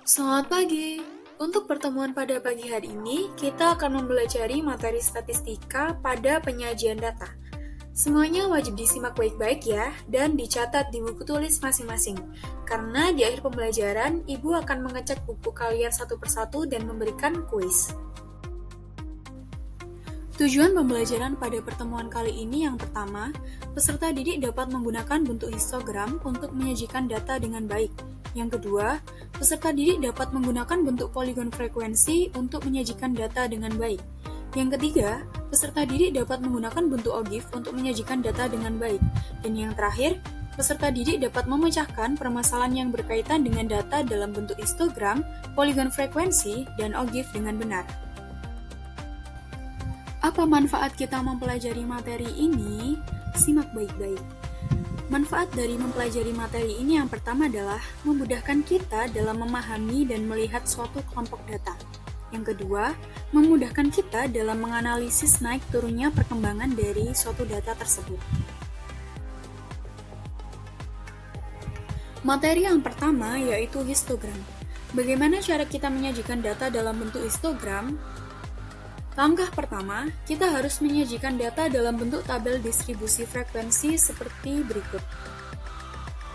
Selamat pagi. Untuk pertemuan pada pagi hari ini, kita akan mempelajari materi statistika pada penyajian data. Semuanya wajib disimak baik-baik ya, dan dicatat di buku tulis masing-masing. Karena di akhir pembelajaran, Ibu akan mengecek buku kalian satu persatu dan memberikan kuis. Tujuan pembelajaran pada pertemuan kali ini yang pertama, peserta didik dapat menggunakan bentuk histogram untuk menyajikan data dengan baik. Yang kedua, peserta didik dapat menggunakan bentuk poligon frekuensi untuk menyajikan data dengan baik. Yang ketiga, peserta didik dapat menggunakan bentuk OGIF untuk menyajikan data dengan baik. Dan yang terakhir, peserta didik dapat memecahkan permasalahan yang berkaitan dengan data dalam bentuk histogram, poligon frekuensi, dan OGIF dengan benar. Apa manfaat kita mempelajari materi ini? Simak baik-baik. Manfaat dari mempelajari materi ini yang pertama adalah memudahkan kita dalam memahami dan melihat suatu kelompok data. Yang kedua, memudahkan kita dalam menganalisis naik turunnya perkembangan dari suatu data tersebut. Materi yang pertama yaitu histogram. Bagaimana cara kita menyajikan data dalam bentuk histogram? Langkah pertama, kita harus menyajikan data dalam bentuk tabel distribusi frekuensi seperti berikut.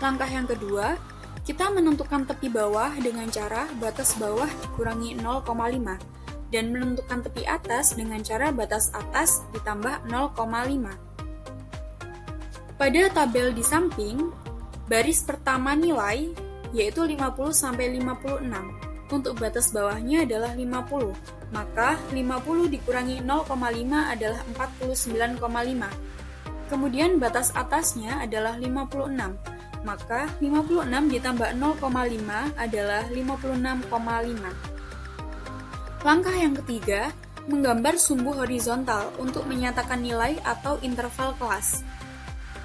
Langkah yang kedua, kita menentukan tepi bawah dengan cara batas bawah dikurangi 0,5 dan menentukan tepi atas dengan cara batas atas ditambah 0,5. Pada tabel di samping, baris pertama nilai yaitu 50-56. Untuk batas bawahnya adalah 50, maka 50 dikurangi 0,5 adalah 49,5. Kemudian batas atasnya adalah 56, maka 56 ditambah 0,5 adalah 56,5. Langkah yang ketiga, menggambar sumbu horizontal untuk menyatakan nilai atau interval kelas.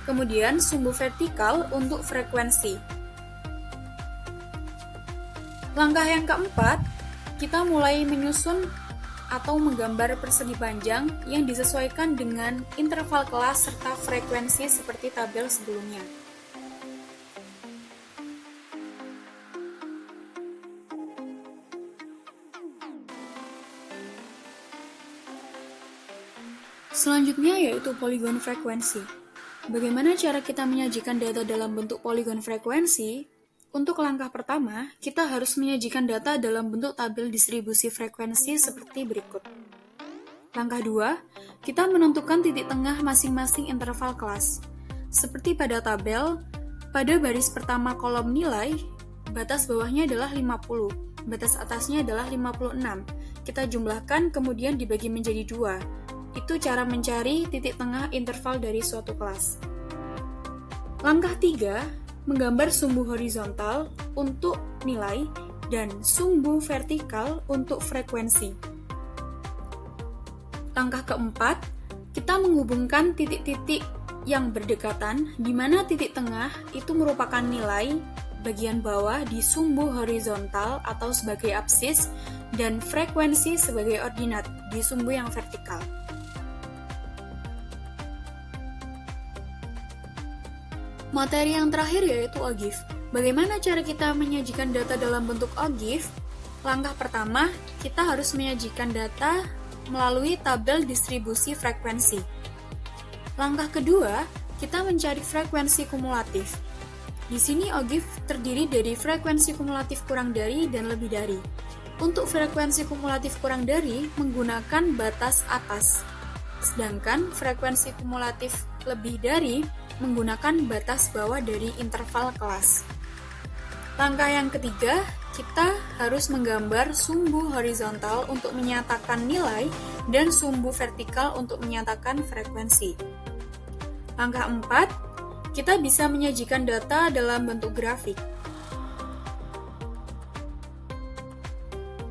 Kemudian sumbu vertikal untuk frekuensi. Langkah yang keempat, kita mulai menyusun atau menggambar persegi panjang yang disesuaikan dengan interval kelas serta frekuensi seperti tabel sebelumnya. Selanjutnya yaitu poligon frekuensi. Bagaimana cara kita menyajikan data dalam bentuk poligon frekuensi? Untuk langkah pertama, kita harus menyajikan data dalam bentuk tabel distribusi frekuensi seperti berikut. Langkah 2, kita menentukan titik tengah masing-masing interval kelas. Seperti pada tabel, pada baris pertama kolom nilai, batas bawahnya adalah 50, batas atasnya adalah 56. Kita jumlahkan kemudian dibagi menjadi 2. Itu cara mencari titik tengah interval dari suatu kelas. Langkah 3, menggambar sumbu horizontal untuk nilai dan sumbu vertikal untuk frekuensi. Langkah keempat, kita menghubungkan titik-titik yang berdekatan, di mana titik tengah itu merupakan nilai bagian bawah di sumbu horizontal atau sebagai absis, dan frekuensi sebagai ordinat di sumbu yang vertikal. Materi yang terakhir yaitu OGIF. Bagaimana cara kita menyajikan data dalam bentuk OGIF? Langkah pertama, kita harus menyajikan data melalui tabel distribusi frekuensi. Langkah kedua, kita mencari frekuensi kumulatif. Di sini OGIF terdiri dari frekuensi kumulatif kurang dari dan lebih dari. Untuk frekuensi kumulatif kurang dari menggunakan batas atas, sedangkan frekuensi kumulatif lebih dari menggunakan batas bawah dari interval kelas. Langkah yang ketiga, kita harus menggambar sumbu horizontal untuk menyatakan nilai dan sumbu vertikal untuk menyatakan frekuensi. Langkah 4, kita bisa menyajikan data dalam bentuk grafik.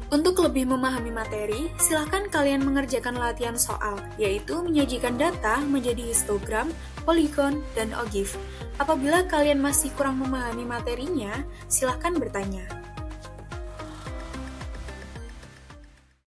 Untuk lebih memahami materi, silakan kalian mengerjakan latihan soal, yaitu menyajikan data menjadi histogram, poligon, dan OGIF. Apabila kalian masih kurang memahami materinya, silakan bertanya.